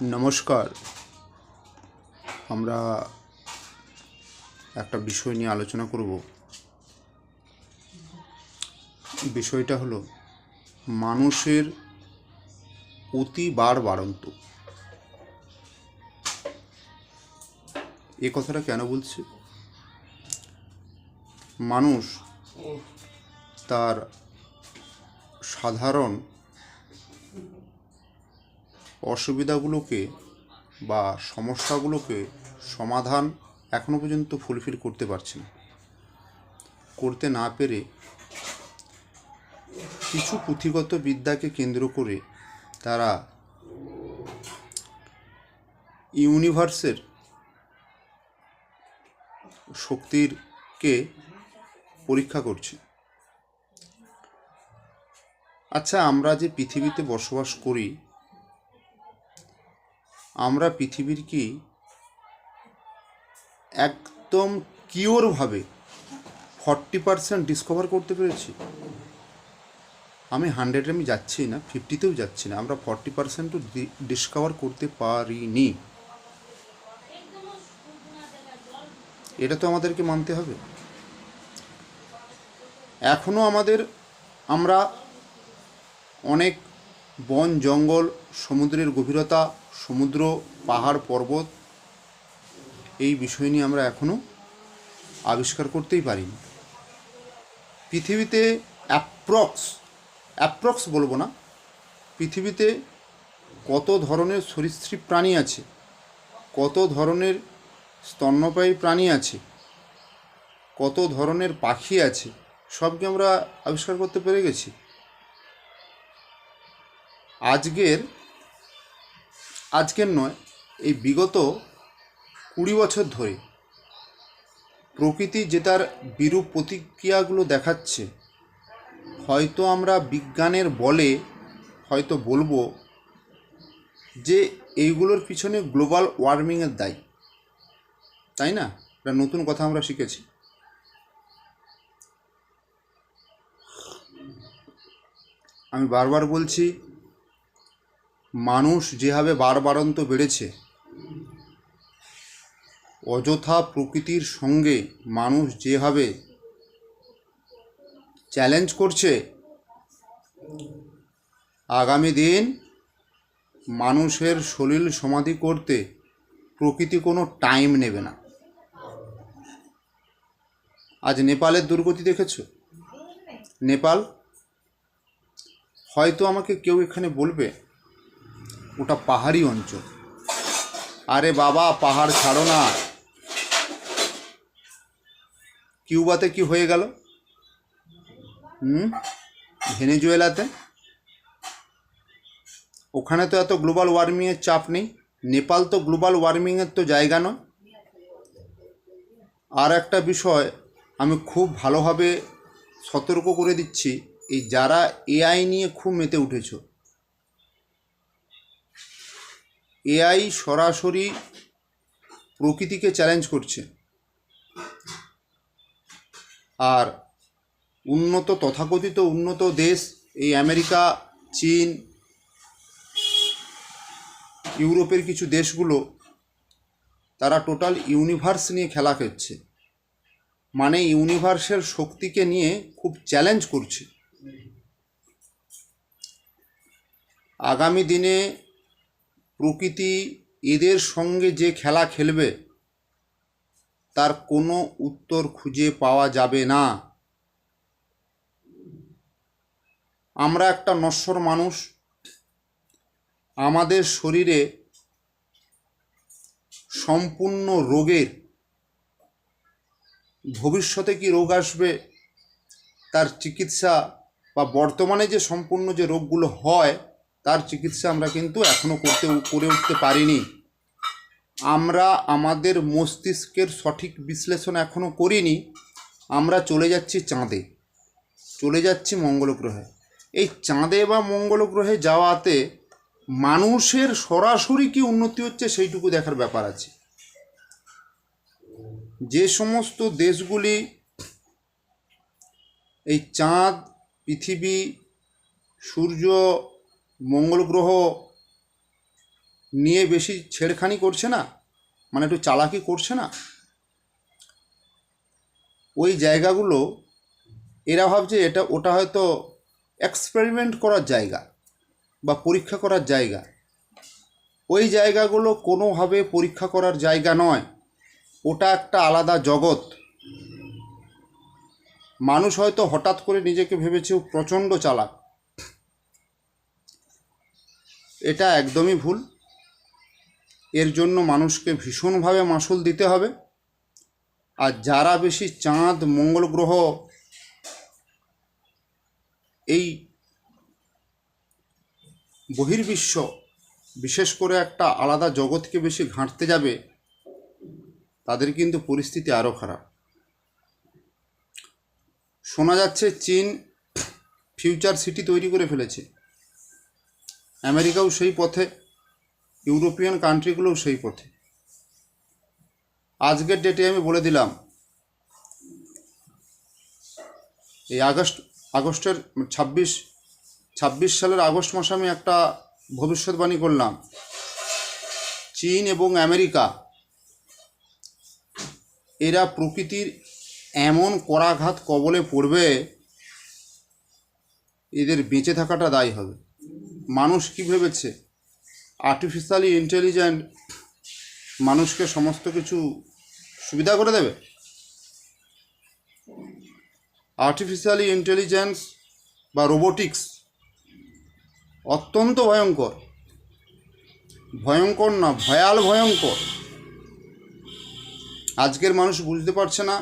নমস্কার। আমরা একটা বিষয় নিয়ে আলোচনা করব। বিষয়টা হলো মানুষের অতি বাড়ন্ত। এ কথাটা কেন বলছি? মানুষ তার সাধারণ অসুবিধাগুলোকে বা সমস্যাগুলোকে সমাধান এখনো পর্যন্ত ফুলফিল করতে পারছে না। করতে না পেরে কিছু পুঁথিগত বিদ্যাকে কেন্দ্র করে তারা ইউনিভার্সের শক্তিরকে পরীক্ষা করছে। আচ্ছা, আমরা যে পৃথিবীতে বসবাস করি, আমরা পৃথিবীর কি একদম কিওরভাবে 40% ডিসকভার করতে পেরেছি? আমি 100 আমি যাচ্ছি না, 50তেও যাচ্ছি না, আমরা 40%ও ডিসকভার করতে পারিনি। এটা তো আমাদেরকে মানতে হবে। এখনও আমরা অনেক বন জঙ্গল, সমুদ্রের গভীরতা, সমুদ্র, পাহাড়, পর্বত, এই বিষয় নিয়ে আমরা এখনও আবিষ্কার করতেই পারিনি। পৃথিবীতে অ্যাপ্রক্স বলবো না, পৃথিবীতে কত ধরনের সরীসৃপ প্রাণী আছে, কত ধরনের স্তন্যপায়ী প্রাণী আছে, কত ধরনের পাখি আছে, সবকে আমরা আবিষ্কার করতে পেরে গেছি। আজকের নয়, এই বিগত 20 বছর ধরে প্রকৃতি যে তার বিরূপ প্রতিক্রিয়াগুলো দেখাচ্ছে, হয়তো আমরা বিজ্ঞানের বলে হয়তো বলবো যে এইগুলোর পিছনে গ্লোবাল ওয়ার্মিংয়ের দায়ী, তাই না? একটা নতুন কথা আমরা শিখেছি। আমি বারবার বলছি, মানুষ যেভাবে বাড়ন্ত বেড়েছে, অযথা প্রকৃতির সঙ্গে মানুষ যেভাবে চ্যালেঞ্জ করছে, আগামী দিন মানুষের সলিল সমাধি করতে প্রকৃতি কোনো টাইম নেবে না। আজ নেপালের দুর্গতি দেখেছ? নেপাল, হয়তো আমাকে কেউ এখানে বলবে ওটা পাহাড়ি অঞ্চল। আরে বাবা, পাহাড় ছাড়ো না। কিউবাতে কি হয়ে গেল? ভেনেজুয়েলাতে, ওখানে তো এত গ্লোবাল ওয়ার্মিংয়ের চাপ নেই। নেপাল তো গ্লোবাল ওয়ার্মিংয়ের তো জায়গা নয়। আর একটা বিষয় আমি খুব ভালোভাবে সতর্ক করে দিচ্ছি, এই যারা এআই নিয়ে খুব মেতে উঠেছ, এআই সরাসরি প্রকৃতিকে চ্যালেঞ্জ করছে। আর তথাকথিত উন্নত দেশ, এই আমেরিকা, চীন, ইউরোপের কিছু দেশগুলো, তারা টোটাল ইউনিভার্স নিয়ে খেলা খেলছে, মানে ইউনিভার্সের শক্তিকে নিয়ে খুব চ্যালেঞ্জ করছে। আগামী দিনে প্রকৃতি এদের সঙ্গে যে খেলা খেলবে, তার কোনো উত্তর খুঁজে পাওয়া যাবে না। আমরা একটা নশ্বর মানুষ, আমাদের শরীরে সম্পূর্ণ রোগের, ভবিষ্যতে কি রোগ আসবে তার চিকিৎসা, বা বর্তমানে যে সম্পূর্ণ যে রোগগুলো হয় তার চিকিৎসা আমরা কিন্তু এখনও করে উঠতে পারিনি। আমরা আমাদের মস্তিষ্কের সঠিক বিশ্লেষণ এখনও করিনি। আমরা চলে যাচ্ছি চাঁদে, চলে যাচ্ছি মঙ্গল গ্রহে। এই চাঁদে বা মঙ্গল গ্রহে যাওয়াতে মানুষের সরাসরি কি উন্নতি হচ্ছে সেইটুকু দেখার ব্যাপার আছে। যে সমস্ত দেশগুলি এই চাঁদ, পৃথিবী, সূর্য, মঙ্গল গ্রহ, নিয়ে বেশি ছেড়খানি করছে না, মানে একটু চালাকি করছে না, ওই জায়গাগুলো এরা ভাবছে ওটা হয়তো এক্সপেরিমেন্ট করার জায়গা বা পরীক্ষা করার জায়গা। ওই জায়গাগুলো কোনোভাবে পরীক্ষা করার জায়গা নয়, ওটা একটা আলাদা জগৎ। মানুষ হয়তো হঠাৎ করে নিজেকে ভেবেছে প্রচণ্ড চালাক, এটা একদমই ভুল। এর জন্য মানুষকে ভীষণভাবে মাশুল দিতে হবে। আর যারা বেশি চাঁদ, মঙ্গল গ্রহ, এই বহির্বিশ্ব, বিশেষ করে একটা আলাদা জগৎকে বেশি ঘাঁটতে যাবে, তাদের কিন্তু পরিস্থিতি আরও খারাপ। শোনা যাচ্ছে চীন ফিউচার সিটি তৈরি করে ফেলেছে, আমেরিকাও সেই পথে, ইউরোপিয়ান কান্ট্রিগুলোও সেই পথে। আজকের ডেটে আমি বলে দিলাম, এই আগস্টের ২৬ সালের আগস্ট মাসে আমি একটা ভবিষ্যৎবাণী করলাম, চীন এবং আমেরিকা এরা প্রকৃতির এমন করাঘাত কবলে পড়বে, এদের বেঁচে থাকাটা দায়ী হবে। মানুষ কি ভেবেছে আর্টিফিশিয়ালি ইন্টেলিজেন্ট মানুষকে সমস্ত কিছু সুবিধা করে দেবে? আর্টিফিশিয়ালি ইন্টেলিজেন্স বা রোবোটিক্স অত্যন্ত ভয়ঙ্কর, ভয়ঙ্কর না, ভয়াল ভয়ঙ্কর। আজকের মানুষ বুঝতে পারছে না,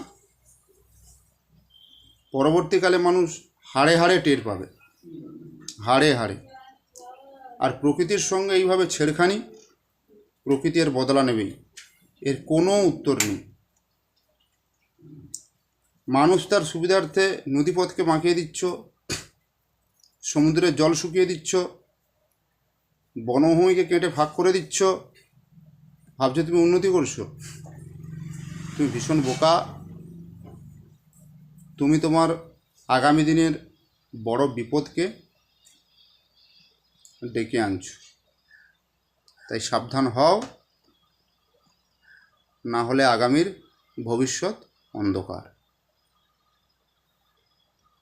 পরবর্তীকালে মানুষ হাড়ে হাড়ে টের পাবে, হাড়ে হাড়ে। আর প্রকৃতির সঙ্গে এইভাবে ছেড়খানি, প্রকৃতি এর বদলা নেবেই, এর কোনো উত্তর নেই। মানুষ তার সুবিধার্থে নদীপথকে বাঁকিয়ে দিচ্ছ, সমুদ্রের জল শুকিয়ে দিচ্ছ, বনভূমিকে কেটে ভাগ করে দিচ্ছ, ভাবছো তুমি উন্নতি করছো। তুমি ভীষণ বোকা। তুমি তোমার আগামী দিনের বড় বিপদকে ডেকে আনছো। তাই সাবধান হও, না হলে আগামীর ভবিষ্যৎ অন্ধকার।